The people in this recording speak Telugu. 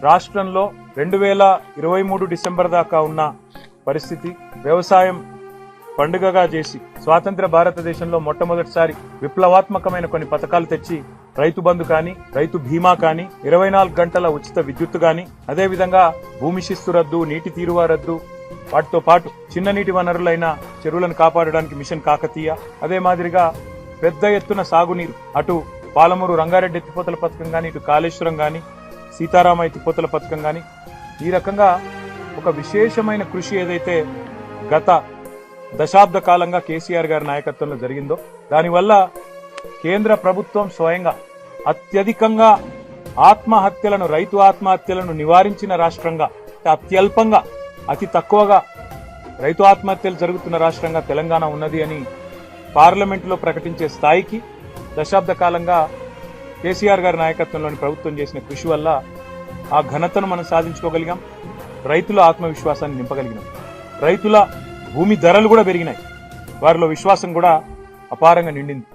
రాష్ట్రంలో 2023 డిసెంబర్ దాకా ఉన్న పరిస్థితి వ్యవసాయం పండుగగా చేసి స్వాతంత్ర భారతదేశంలో మొట్టమొదటిసారి విప్లవాత్మకమైన కొన్ని పథకాలు తెచ్చి రైతు బంధు కానీ రైతు బీమా కానీ 24 గంటల ఉచిత విద్యుత్ కానీ అదేవిధంగా భూమి శిస్తు రద్దు నీటి తీరువా రద్దు వాటితో పాటు చిన్న నీటి వనరులైన చెరువులను కాపాడడానికి మిషన్ కాకతీయ అదే మాదిరిగా పెద్ద ఎత్తున సాగునీరు అటు పాలమూరు రంగారెడ్డి ఎత్తిపోతల పథకం కానీ ఇటు కాళేశ్వరం కానీ సీతారామ ఎత్తిపోతల పథకం కానీ ఈ రకంగా ఒక విశేషమైన కృషి ఏదైతే గత దశాబ్ద కాలంగా కేసీఆర్ గారి నాయకత్వంలో జరిగిందో దానివల్ల కేంద్ర ప్రభుత్వం స్వయంగా అత్యధికంగా ఆత్మహత్యలను రైతు ఆత్మహత్యలను నివారించిన రాష్ట్రంగా అత్యల్పంగా అతి తక్కువగా రైతు ఆత్మహత్యలు జరుగుతున్న రాష్ట్రంగా తెలంగాణ ఉన్నది అని పార్లమెంటులో ప్రకటించే స్థాయికి దశాబ్ద కాలంగా కేసీఆర్ గారి నాయకత్వంలోని ప్రభుత్వం చేసిన కృషి వల్ల ఆ ఘనతను మనం సాధించుకోగలిగాం. రైతుల ఆత్మవిశ్వాసాన్ని నింపగలిగినాం. రైతుల భూమి ధరలు కూడా పెరిగినాయి. వారిలో విశ్వాసం కూడా అపారంగా నిండింది.